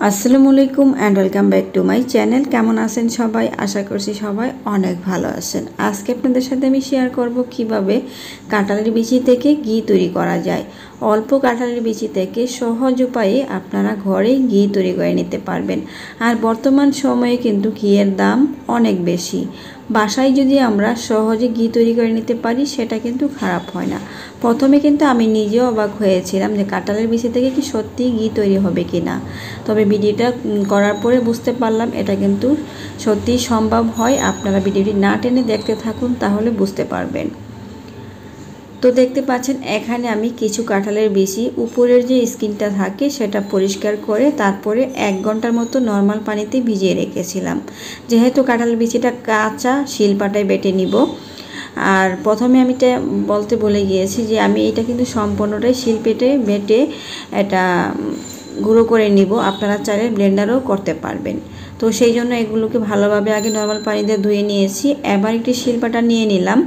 আসসালামু আলাইকুম and welcome back to my channel. কেমন আছেন সবাই? আশা করছি সবাই অনেক ভালো আছেন। আজকে আপনাদের সাথে আমি শেয়ার করব কিভাবে কাঁঠালের বিচি থেকে ঘি তৈরি করা যায়। অল্প কাঁঠালের বিচি থেকে সহজ উপায়ে আপনারা ঘরে ঘি তৈরি করে নিতে পারবেন। আর বর্তমান সময়ে কিন্তু ঘিয়ের দাম অনেক বেশি। বাসায় যদি আমরা সহজে ঘি তৈরি করে নিতে পারি সেটা কিন্তু খারাপ হয় না। প্রথমে কিন্তু আমি নিজেও অবাক হয়েছিলাম যে কাঁঠালের বিচি থেকে কি সত্যিই ঘি তৈরি হবে কি না। তবে ভিডিওটা করার পরে বুঝতে পারলাম এটা কিন্তু সত্যিই সম্ভব হয়। আপনারা ভিডিওটি না টেনে দেখতে থাকুন, তাহলে বুঝতে পারবেন। তো দেখতে পাচ্ছেন এখানে আমি কিছু কাঁঠালের বিচি উপরের যে স্কিনটা থাকে সেটা পরিষ্কার করে তারপরে 1 ঘন্টার মতো নর্মাল পানিতে ভিজিয়ে রেখেছিলাম। যেহেতু কাঁঠালের বিচিটা কাঁচা, শিলপাটায় বেটে নিব। আর প্রথমে আমি এটা বলতে ভুলে গিয়েছি যে আমি এটা কিন্তু সম্পূর্ণটাই শিলপেটে বেটে এটা গুঁড়ো করে নিব। আপনারা চাইলে ব্লেন্ডারও করতে পারবেন। তো সেই জন্য এগুলোকে ভালোভাবে আগে নর্মাল পানি দিয়ে ধুয়ে নিয়েছি। এবার একটি শিলপাটা নিয়ে নিলাম।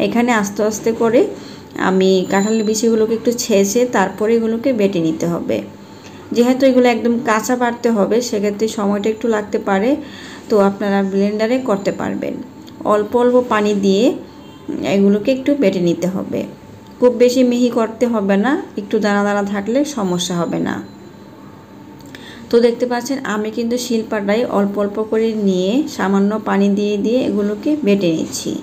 এখানে আস্তে আস্তে করে আমি কাঁঠালের বিচিগুলোকে একটু ছেঁচে তারপরে এগুলোকে বেটে নিতে হবে। যেহেতু এগুলো একদম কাঁচা বাটতে হবে সেক্ষেত্রে সময়টা একটু লাগতে পারে। তো আপনারা ব্লেন্ডারে করতে পারবেন। অল্প অল্প পানি দিয়ে এগুলোকে একটু বেটে নিতে হবে। খুব বেশি মিহি করতে হবে না, একটু দানা দানা থাকলে সমস্যা হবে না। তো দেখতে পাচ্ছেন আমি কিন্তু শিলপাটায় অল্প অল্প করে নিয়ে সামান্য পানি দিয়ে দিয়ে এগুলোকে বেটে নিচ্ছি।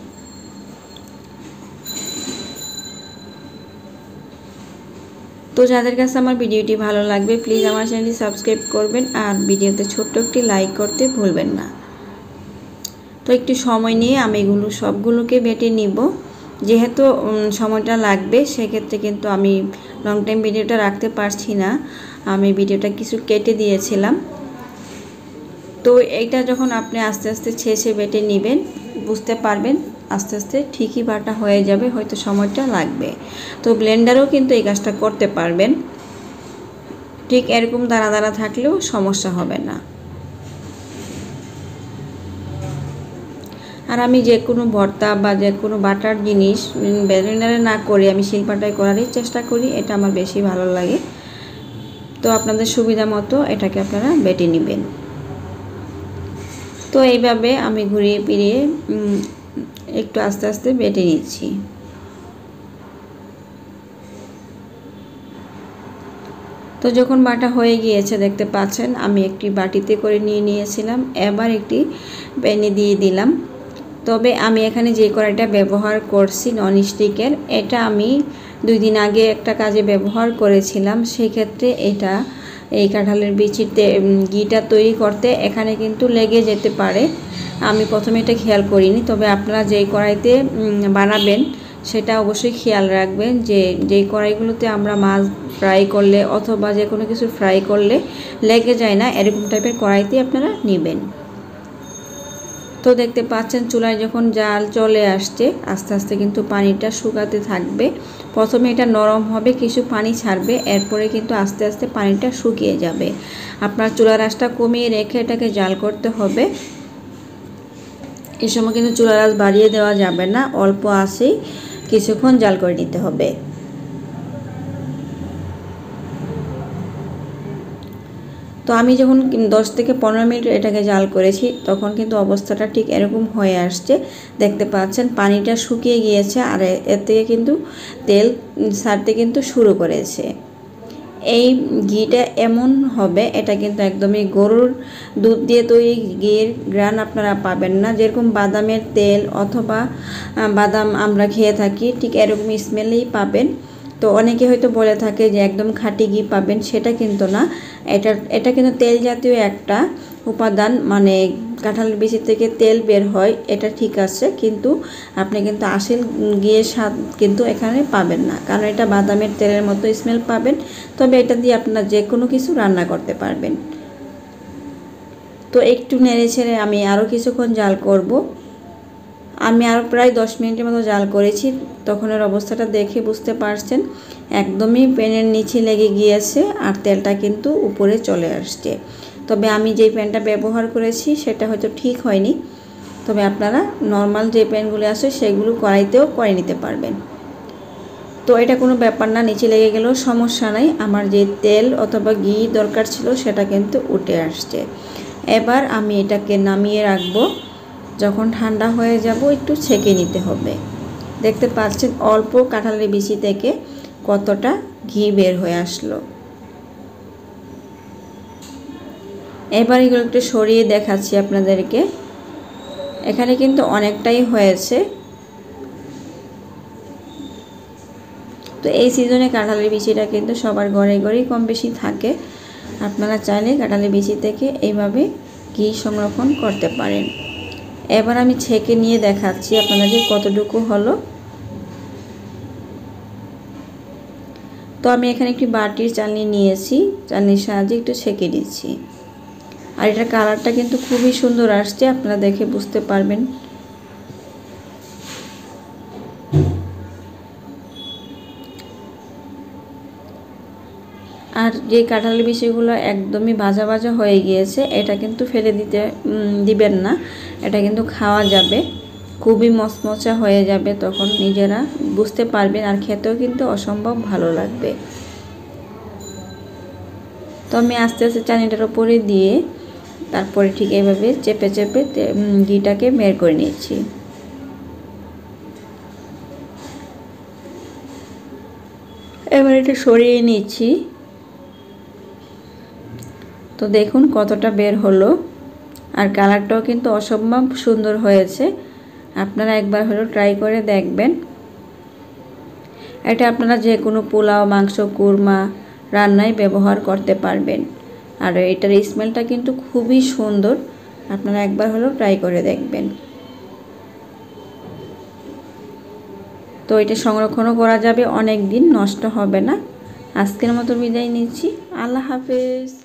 তো যাদের কাছে আমার ভিডিওটি ভালো লাগবে প্লিজ আমার চ্যানেলটি সাবস্ক্রাইব করবেন আর ভিডিওতে ছোট্ট একটি লাইক করতে ভুলবেন না। তো একটু সময় নিয়ে আমি এগুলো সবগুলোকে বেটে নিব। যেহেতু সময়টা লাগবে সেক্ষেত্রে কিন্তু আমি লং টাইম ভিডিওটা রাখতে পারছি না, আমি ভিডিওটা কিছু কেটে দিয়েছিলাম। তো এইটা যখন আপনি আস্তে আস্তে ছেঁচে বেটে নেবেন বুঝতে পারবেন আস্তে আস্তে ঠিকই বাটা হয়ে যাবে, হয়তো সময়টা লাগবে। তো ব্লেন্ডারেও কিন্তু এই কাজটা করতে পারবেন, ঠিক এরকম দানা দানা থাকলেও সমস্যা হবে না। আর আমি যে কোনো ভর্তা বা যে কোনো বাটার জিনিস ব্লেন্ডারে না করে আমি শিলপাটায় করারই চেষ্টা করি, এটা আমার বেশি ভালো লাগে। তো আপনাদের সুবিধা মতো এটাকে আপনারা বেটে নেবেন। তো এইভাবে আমি ঘুরিয়ে ফিরিয়ে একটু আস্তে আস্তে বেটে নিচ্ছি। তো যখন বাটা হয়ে গিয়েছে দেখতে পাচ্ছেন আমি একটি বাটিতে করে নিয়ে নিয়েছিলাম। এবার একটি প্যানে দিয়ে দিলাম। তবে আমি এখানে যে কড়াইটা ব্যবহার করছি ননস্টিকের, এটা আমি 2 দিন আগে একটা কাজে ব্যবহার করেছিলাম। সেই ক্ষেত্রে এই কাঁঠালের বিচিতে ঘিটা তৈরি করতে এখানে কিন্তু লেগে যেতে পারে। আমি প্রথমে এটা খেয়াল করিনি, তবে আপনারা যেই কড়াইতে বানাবেন সেটা অবশ্যই খেয়াল রাখবেন যে যেই কড়াইগুলোতে আমরা মাছ ফ্রাই করলে অথবা যে কোনো কিছু ফ্রাই করলে লেগে যায় না, এরকম টাইপের কড়াইতে আপনারা নেবেন। তো দেখতে পাচ্ছেন চুলায় যখন জাল চলে আসছে আস্তে আস্তে কিন্তু পানিটা শুকাতে থাকবে। প্রথমে এটা নরম হবে, কিছু পানি ছাড়বে, এরপরে কিন্তু আস্তে আস্তে পানিটা শুকিয়ে যাবে। আপনার চুলার আঁচটা কমিয়ে রেখে এটাকে জাল করতে হবে। এই সময় কিন্তু চুলার আঁচ বাড়িয়ে দেওয়া যাবে না, অল্প আঁচেই কিছুক্ষণ জাল করে নিতে হবে। তো আমি যখন 10 থেকে 15 মিনিট এটাকে জাল করেছি তখন কিন্তু অবস্থাটা ঠিক এরকম হয়ে আসছে। দেখতে পাচ্ছেন পানিটা শুকিয়ে গিয়েছে আর এর থেকে কিন্তু তেল ছাড়তে কিন্তু শুরু করেছে। এই ঘিটা এমন হবে, এটা কিন্তু একদমই গরুর দুধ দিয়ে তৈরি ঘির গ্রান আপনারা পাবেন না। যেরকম বাদামের তেল অথবা বাদাম আমরা খেয়ে থাকি ঠিক এরকম স্মেলেই পাবেন। তো অনেকে হয়তো বলে থাকে যে একদম খাঁটি ঘি পাবেন, সেটা কিন্তু না। এটা কিন্তু তেল জাতীয় একটা উপাদান, মানে কাঁঠালের বিচি থেকে তেল বের হয়, এটা ঠিক আছে, কিন্তু আপনি কিন্তু আসল ঘিয়ের স্বাদ কিন্তু এখানে পাবেন না, কারণ এটা বাদামের তেলের মতো স্মেল পাবেন। তবে এটা দিয়ে আপনারা যে কোনো কিছু রান্না করতে পারবেন। তো একটু নেড়ে ছেড়ে আমি আরও কিছুক্ষণ জাল করব। আমি আরও প্রায় 10 মিনিটের মতো জাল করেছি। তখনের অবস্থাটা দেখে বুঝতে পারছেন একদমই প্যানের নিচে লেগে গিয়েছে আর তেলটা কিন্তু উপরে চলে আসছে। তবে আমি যেই প্যানটা ব্যবহার করেছি সেটা হয়তো ঠিক হয়নি, তবে আপনারা নর্মাল যে প্যানগুলো আছে সেগুলো কড়াইতেও করে নিতে পারবেন। তো এটা কোনো ব্যাপার না, নিচে লেগে গেলেও সমস্যা নাই। আমার যে তেল অথবা ঘি দরকার ছিল সেটা কিন্তু উঠে আসছে। এবার আমি এটাকে নামিয়ে রাখবো। যখন ঠান্ডা হয়ে যাব একটু ছেঁকে নিতে হবে। দেখতে পাচ্ছেন অল্প কাঁঠালের বিচি থেকে কতটা ঘি বের হয়ে আসলো। এবার এগুলো একটু সরিয়ে দেখাচ্ছি আপনাদেরকে। এখানে কিন্তু অনেকটাই হয়েছে। তো এই সিজনে কাঁঠালের বিচিটা কিন্তু সবার ঘরে ঘরেই কম বেশি থাকে। আপনারা চাইলে কাঁঠালের বিচি থেকে এইভাবে ঘি সংরক্ষণ করতে পারেন। এবার আমি ছেঁকে নিয়ে দেখাচ্ছি আপনাদেরকে কতটুকু হলো। তো আমি এখানে একটি বাটির চালনি নিয়েছি, চালনির সাহায্যে একটু ছেঁকে দিচ্ছি। আর এটার কালারটা কিন্তু খুবই সুন্দর আসছে, আপনারা দেখে বুঝতে পারবেন। আর যে কাঁঠালের বিচিগুলো একদমই ভাজা ভাজা হয়ে গিয়েছে, এটা কিন্তু ফেলে দিবেন না, এটা কিন্তু খাওয়া যাবে, খুবই মচমচা হয়ে যাবে, তখন নিজেরা বুঝতে পারবেন। আর খেতেও কিন্তু অসম্ভব ভালো লাগবে। তো আমি আস্তে আস্তে চাটনিটার উপরে দিয়ে তারপরে ঠিক এইভাবে চেপে চেপে ঘিটাকে বের করে নিচ্ছি। এবার এটা সরিয়ে নিচ্ছি। তো দেখুন কতটা বের হলো। আর কালারটাও কিন্তু অসম্ভব সুন্দর হয়েছে। আপনারা একবার হলেও ট্রাই করে দেখবেন। এটা আপনারা যে কোনো পোলাও, মাংস, কুরমা রান্নায় ব্যবহার করতে পারবেন। আর এটার স্মেলটা কিন্তু খুবই সুন্দর, আপনারা একবার হলেও ট্রাই করে দেখবেন। তো এটা সংরক্ষণও করা যাবে অনেক দিন, নষ্ট হবে না। আজকের মতো বিদায় নিচ্ছি। আল্লাহ হাফেজ।